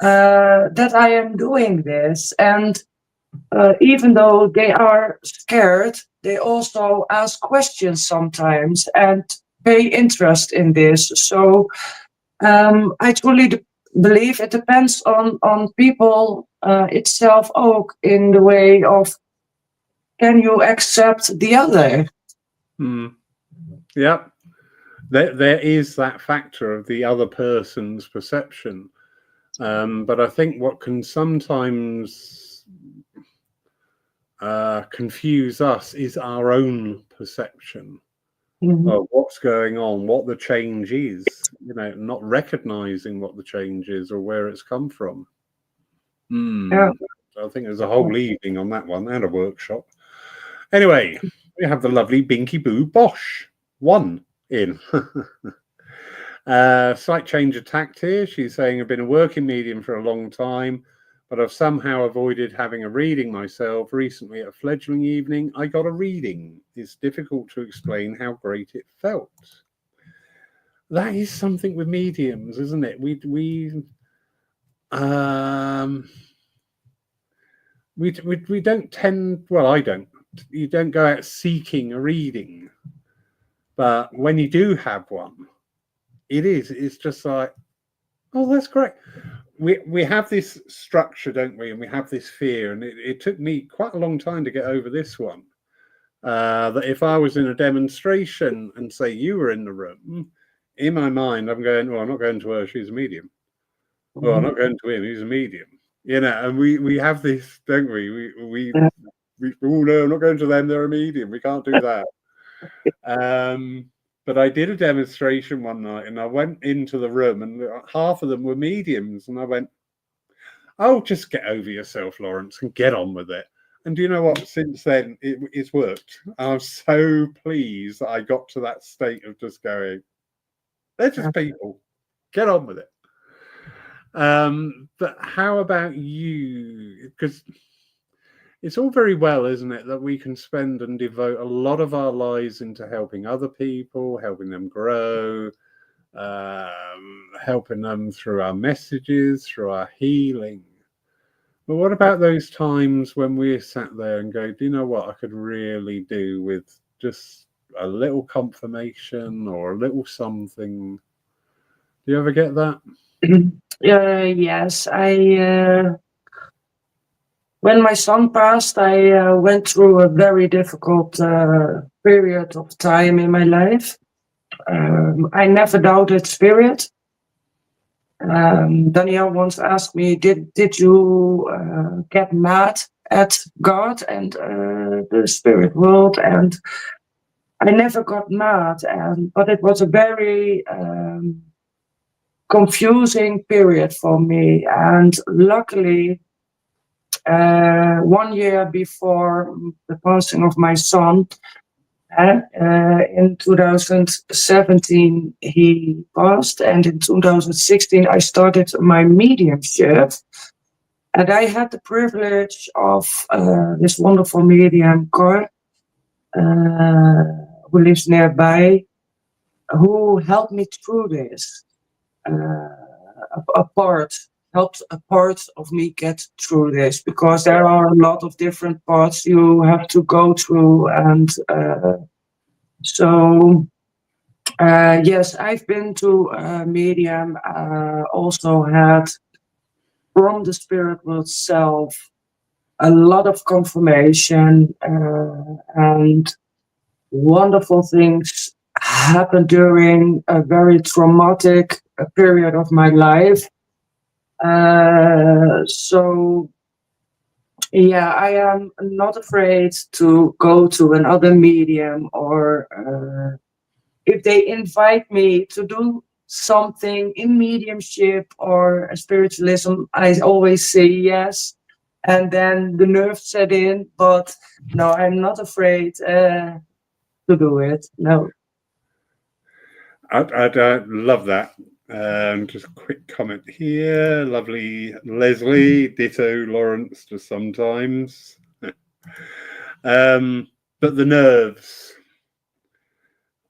that I am doing this, and even though they are scared, they also ask questions sometimes and pay interest in this. So I truly believe it depends on people itself, ook, in the way of, can you accept the other? Yeah, there is that factor of the other person's perception, but I think what can sometimes confuse us is our own perception of what's going on, what the change is, you know, not recognizing what the change is or where it's come from. I think there's a whole evening on that one, and a workshop. Anyway, we have the lovely Binky Boo Bosch 1 in. Slight change of tact here. She's saying, I've been a working medium for a long time, but I've somehow avoided having a reading myself. Recently at a fledgling evening, I got a reading. It's difficult to explain how great it felt. That is something with mediums, isn't it? We don't tend, well, I don't. You don't go out seeking a reading, but when you do have one, it's just like, oh, that's great. We have this structure, don't we? And we have this fear, and it took me quite a long time to get over this one. That if I was in a demonstration and say you were in the room, in my mind, I'm going, well, I'm not going to her, she's a medium. Well, I'm not going to him, he's a medium. You know, and we have this, don't we? Oh no, I'm not going to them, they're a medium. We can't do that. But I did a demonstration one night and I went into the room and half of them were mediums. And I went, oh, just get over yourself, Lawrence, and get on with it. And do you know what? Since then, it's worked. I'm so pleased that I got to that state of just going, they're just people. Get on with it. But how about you? Because it's all very well, isn't it, that we can spend and devote a lot of our lives into helping other people, helping them grow, helping them through our messages, through our healing. But what about those times when we're sat there and go, do you know what I could really do with just a little confirmation or a little something? Do you ever get that? Yes, when my son passed, I went through a very difficult period of time in my life. I never doubted spirit. Danielle once asked me, did you get mad at God and the spirit world? And I never got mad, but it was a very confusing period for me. And luckily, 1 year before the passing of my son, in 2017 he passed, and in 2016 I started my mediumship, and I had the privilege of this wonderful medium, Kloen, who lives nearby, who helped me through this. Helped a part of me get through this, because there are a lot of different parts you have to go through. And yes, I've been to a medium, also had from the spirit world itself a lot of confirmation, and wonderful things happened during a very traumatic period of my life. So yeah, I am not afraid to go to another medium, or if they invite me to do something in mediumship or spiritualism, I always say yes. And then the nerves set in, but no, I'm not afraid to do it. No. I'd love that. Just a quick comment here. Lovely Leslie, ditto Lawrence, just sometimes. But the nerves,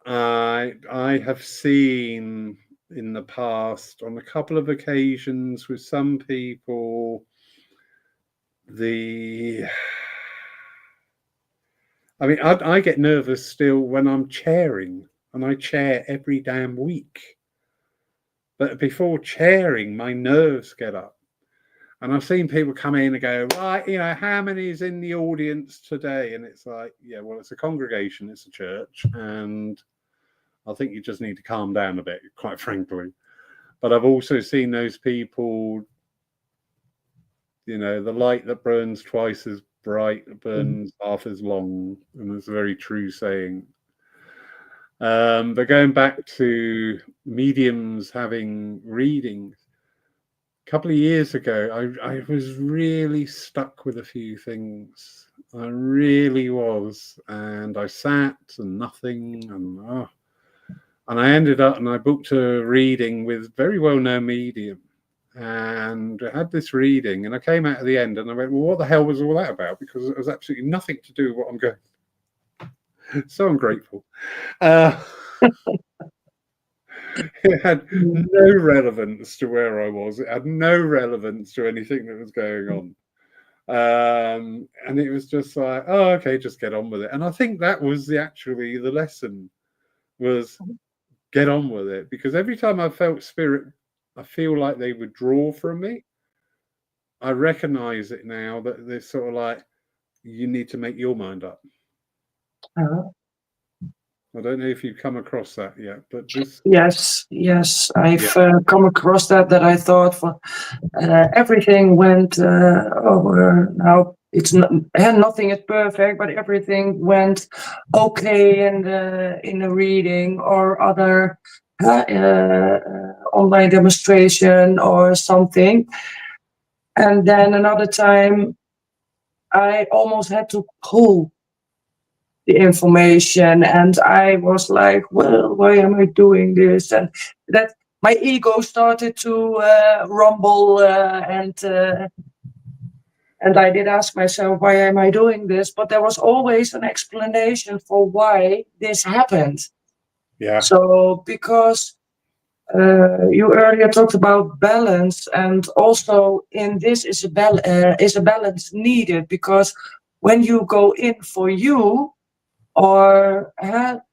I have seen in the past on a couple of occasions with some people, I get nervous still when I'm chairing, and I chair every damn week. But before chairing, my nerves get up. And I've seen people come in and go, right, how many is in the audience today? And it's like, yeah, well, it's a congregation, it's a church. And I think you just need to calm down a bit, quite frankly. But I've also seen those people, the light that burns twice as bright burns half as long. And it's a very true saying. But going back to mediums having readings, a couple of years ago, I was really stuck with a few things. I really was. And I sat and nothing. And And I ended up and I booked a reading with a very well-known medium. And I had this reading, and I came out at the end and I went, well, what the hell was all that about? Because it was absolutely nothing to do with what I'm going. So I'm grateful. It had no relevance to where I was. It had no relevance to anything that was going on. And it was just like, oh, okay, just get on with it. And I think that was actually the lesson, was get on with it. Because every time I felt spirit, I feel like they would draw from me. I recognize it now that they're sort of like, you need to make your mind up. I don't know if you've come across that yet, but this. Yes, I've come across that I thought for everything went over. Now it's not, nothing is perfect, but everything went okay in the reading or other online demonstration or something. And then another time, I almost had to pull the information, and I was like, well, why am I doing this? And that my ego started to rumble, and I did ask myself, why am I doing this? But there was always an explanation for why this happened. Yeah. So because you earlier talked about balance, and also in this is a balance needed, because when you go in for you, or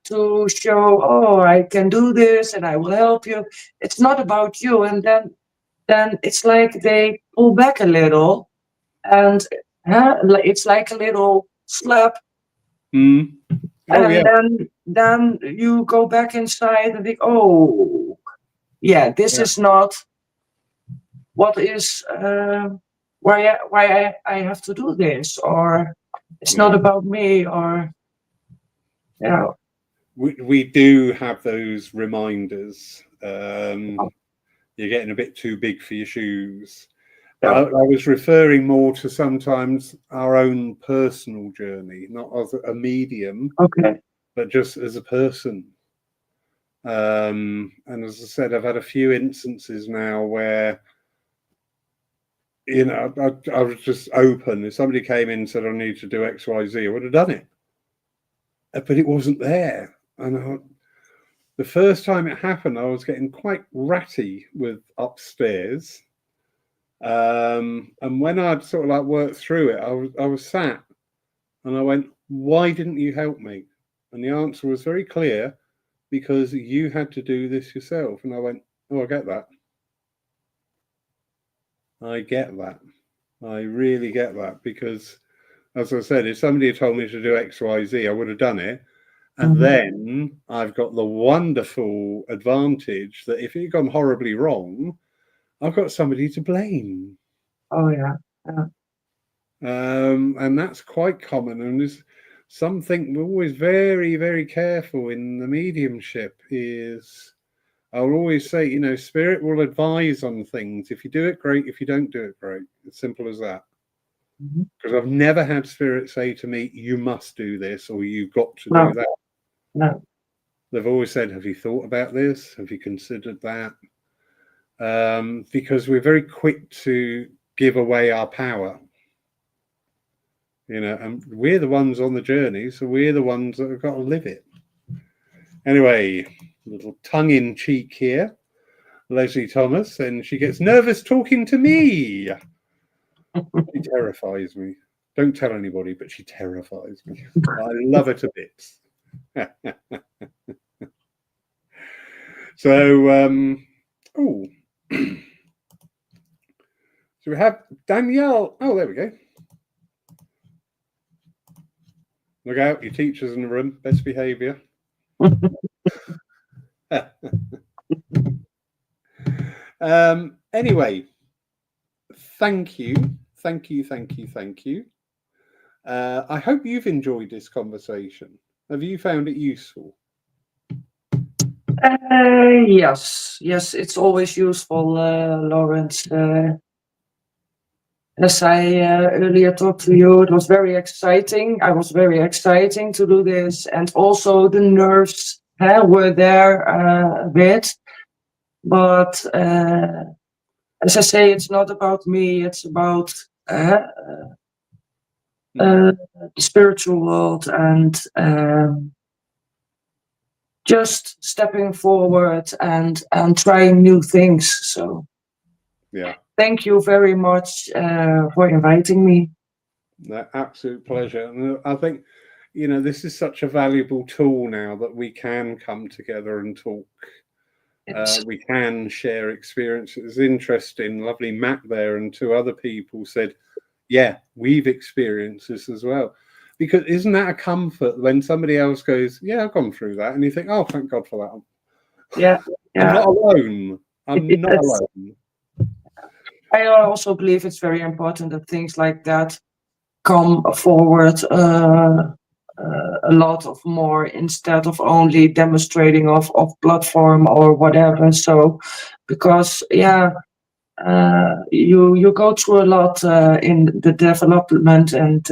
to show, oh, I can do this and I will help you, it's not about you, and then it's like they pull back a little, and it's like a little slap. Oh, and yeah. then you go back inside and think, oh yeah, this is not what is why I have to do this, or it's not about me, or we do have those reminders. You're getting a bit too big for your shoes. I was referring more to sometimes our own personal journey, not as a medium, but just as a person. And as I said, I've had a few instances now where, you know, I was just open. If somebody came in and said, I need to do X, Y, Z, I would have done it. But it wasn't there. And the first time it happened, I was getting quite ratty with upstairs. And when I'd sort of like worked through it, I was sat and I went, why didn't you help me? And the answer was very clear, because you had to do this yourself. And I went, oh, I get that. I get that. I really get that, because as I said, if somebody had told me to do X, Y, Z, I would have done it. And then I've got the wonderful advantage that if it had gone horribly wrong, I've got somebody to blame. Oh, yeah. And that's quite common. And there's something we're always very, very careful in the mediumship is, I'll always say, you know, spirit will advise on things. If you do it, great. If you don't do it, great. As simple as that. Because I've never had spirit say to me, you must do this, or you've got to do that. No. They've always said, have you thought about this? Have you considered that? Because we're very quick to give away our power. You know, and we're the ones on the journey, so we're the ones that have got to live it. Anyway, a little tongue-in-cheek here. Leslie Thomas, and she gets nervous talking to me. She terrifies me. Don't tell anybody, but she terrifies me. I love her to bits. So, so we have Danielle. Oh, there we go. Look out, your teacher's in the room. Best behaviour. Anyway, thank you. I hope you've enjoyed this conversation. Have you found it useful? Yes, it's always useful, Lawrence. As I earlier talked to you, it was very exciting. I was very exciting to do this, and also the nerves were there with. But as I say, it's not about me. It's about the spiritual world, and just stepping forward and trying new things. So yeah, thank you very much for inviting me. Absolute pleasure. And I think, this is such a valuable tool now that we can come together and talk. We can share experiences. Interesting, lovely Matt there and two other people said, yeah, we've experienced this as well. Because isn't that a comfort when somebody else goes, yeah, I've gone through that, and you think, oh, thank God for that. Yeah, I'm not alone. I'm not Yes. alone. I also believe it's very important that things like that come forward a lot of more, instead of only demonstrating of platform or whatever. So because you go through a lot in the development, and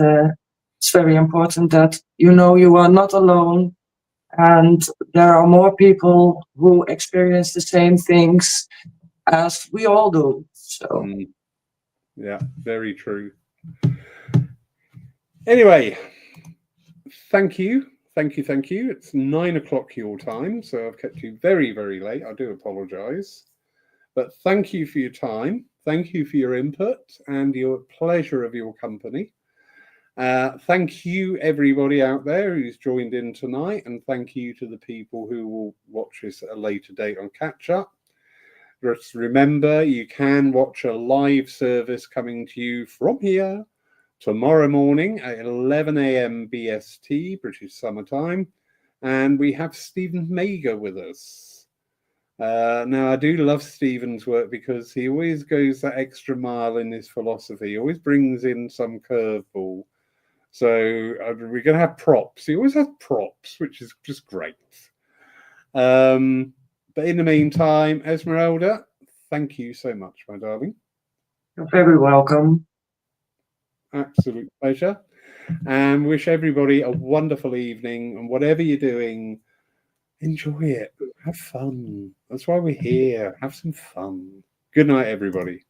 it's very important that you are not alone, and there are more people who experience the same things as we all do. So yeah, very true. Anyway, thank you. It's 9 o'clock your time, so I've kept you very, very late. I do apologize. But thank you for your time. Thank you for your input and your pleasure of your company. Thank you, everybody out there who's joined in tonight, and thank you to the people who will watch this at a later date on Catch Up. Just remember, you can watch a live service coming to you from here tomorrow morning at 11 a.m. BST, British Summer Time, and we have Stephen Mager with us. Now, I do love Stephen's work because he always goes that extra mile in his philosophy. He always brings in some curveball. So we're going to have props. He always has props, which is just great. But in the meantime, Esmeralda, thank you so much, my darling. You're very welcome. Absolute pleasure. And wish everybody a wonderful evening. And whatever you're doing, enjoy it. Have fun. That's why we're here. Have some fun. Good night, everybody.